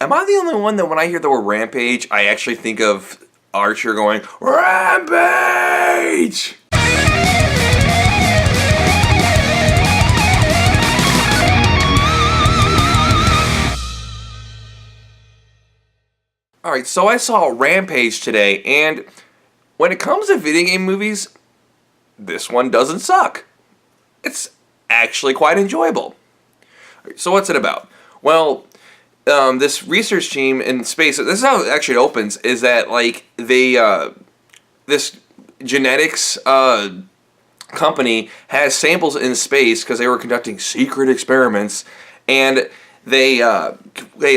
Am I the only one that when I hear the word Rampage, I actually think of Archer going, Rampage! Alright, so I saw Rampage today, and when it comes to video game movies, this one doesn't suck. It's actually quite enjoyable. So what's it about? Well, this research team in space, this is how it actually opens, is that, like, this genetics company has samples in space because they were conducting secret experiments, and they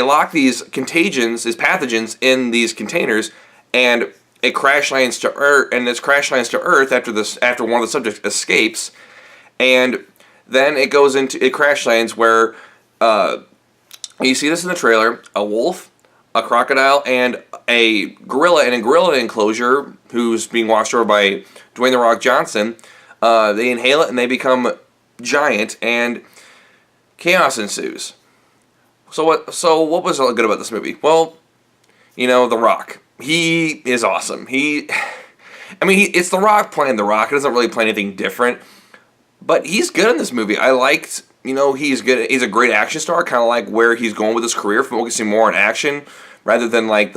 lock these contagions, these pathogens, in these containers, and it crash lands to Earth, and this crash lands to Earth after one of the subjects escapes, and then it crash lands where you see this in the trailer: a wolf, a crocodile, and a gorilla in a gorilla enclosure who's being watched over by Dwayne "The Rock" Johnson. They inhale it and they become giant, and chaos ensues. So what was good about this movie? Well, The Rock. He is awesome. It's The Rock playing The Rock. It doesn't really play anything different, but he's good in this movie. I liked, he's good. He's a great action star, kind of like where he's going with his career, focusing more on action rather than like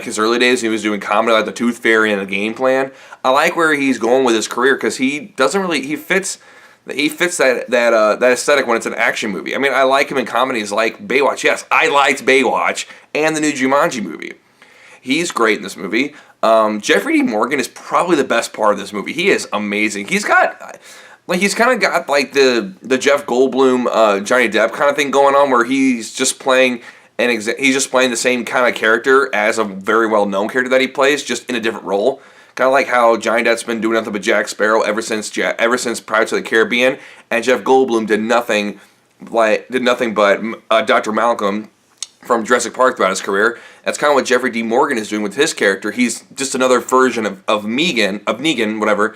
his early days. He was doing comedy like The Tooth Fairy and The Game Plan. I like where he's going with his career because he fits that aesthetic when it's an action movie. I like him in comedies like Baywatch. Yes, I liked Baywatch and the new Jumanji movie. He's great in this movie. Jeffrey D. Morgan is probably the best part of this movie. He is amazing. He's kind of got like the Jeff Goldblum, Johnny Depp kind of thing going on, where he's just playing the same kind of character as a very well known character that he plays, just in a different role. Kind of like how Johnny Depp's been doing nothing but Jack Sparrow ever since Pirates of the Caribbean, and Jeff Goldblum did nothing but Dr. Malcolm from Jurassic Park throughout his career. That's kind of what Jeffrey D. Morgan is doing with his character. He's just another version of Negan, whatever.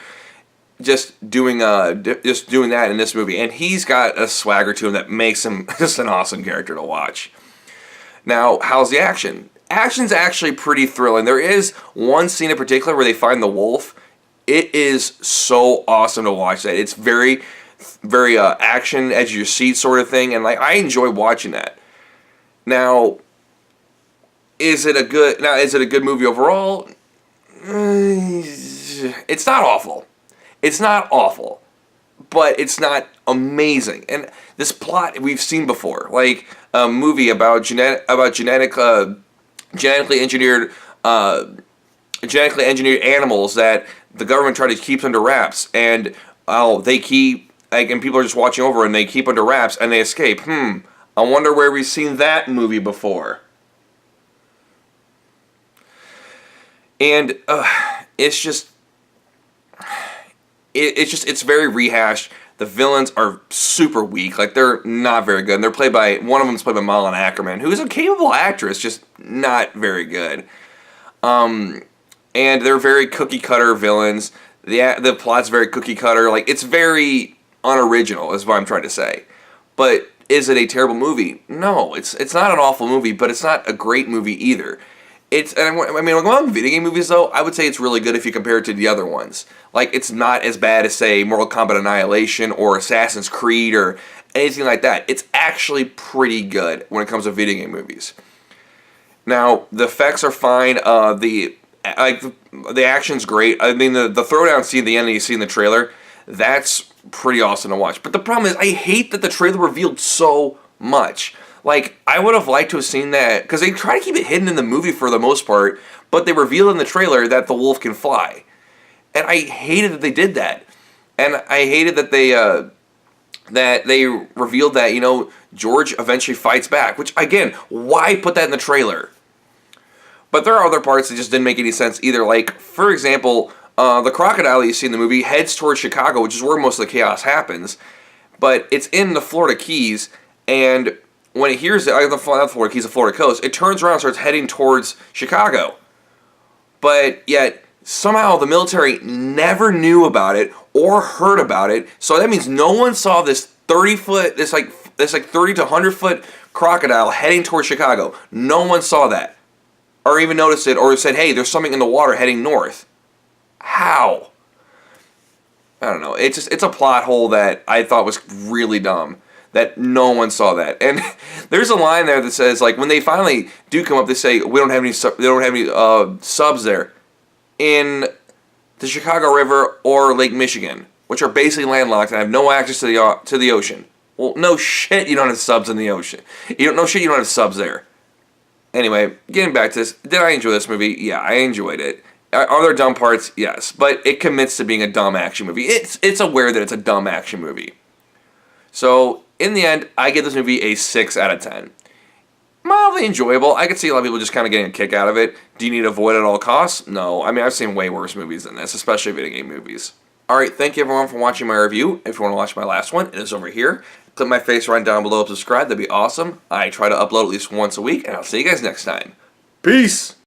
Just doing that in this movie, and he's got a swagger to him that makes him just an awesome character to watch. Now, how's the action? Action's actually pretty thrilling. There is one scene in particular where they find the wolf. It is so awesome to watch that. It's very, very action, edge of your seat sort of thing, and I enjoy watching that. Now, is it a good movie overall? It's not awful. It's not awful, but it's not amazing. And this plot we've seen before, like a movie about genetically engineered animals that the government tried to keep under wraps, and they keep and people are just watching over, and they keep under wraps, and they escape. I wonder where we've seen that movie before. And it's very rehashed. The villains are super weak. Like, they're not very good. And one of them's played by Malin Ackerman, who's a capable actress, just not very good. And they're very cookie-cutter villains. The plot's very cookie-cutter. Like, it's very unoriginal, is what I'm trying to say. But is it a terrible movie? No, it's not an awful movie, but it's not a great movie either. Among video game movies, though, I would say it's really good if you compare it to the other ones. Like, it's not as bad as, say, Mortal Kombat Annihilation or Assassin's Creed or anything like that. It's actually pretty good when it comes to video game movies. Now, the effects are fine. The action's great. The throwdown scene at the end that you see in the trailer, that's pretty awesome to watch. But the problem is, I hate that the trailer revealed so much. Like, I would have liked to have seen that, because they try to keep it hidden in the movie for the most part, but they reveal in the trailer that the wolf can fly. And I hated that they did that. And I hated that they revealed that, George eventually fights back, which, again, why put that in the trailer? But there are other parts that just didn't make any sense either. Like, for example, the crocodile you see in the movie heads towards Chicago, which is where most of the chaos happens, but it's in the Florida Keys, and when it hears the Florida Keys, the Florida coast, it turns around and starts heading towards Chicago. But yet, somehow the military never knew about it or heard about it. So that means no one saw this 30 to 100 foot crocodile heading towards Chicago. No one saw that. Or even noticed it, or said, hey, there's something in the water heading north. How? I don't know. It's a plot hole that I thought was really dumb. That no one saw that. And there's a line there that says, like, when they finally do come up, they say, they don't have any subs there in the Chicago River or Lake Michigan, which are basically landlocked and have no access to the ocean. Well, no shit, you don't have subs in the ocean. No shit, you don't have subs there. Anyway, getting back to this, did I enjoy this movie? Yeah, I enjoyed it. Are there dumb parts? Yes, but it commits to being a dumb action movie. It's aware that it's a dumb action movie. So, in the end, I give this movie a 6 out of 10. Mildly enjoyable. I could see a lot of people just kind of getting a kick out of it. Do you need to avoid at all costs? No. I mean, I've seen way worse movies than this, especially video game movies. Alright, thank you everyone for watching my review. If you want to watch my last one, it is over here. Click my face right down below to subscribe. That'd be awesome. I try to upload at least once a week, and I'll see you guys next time. Peace!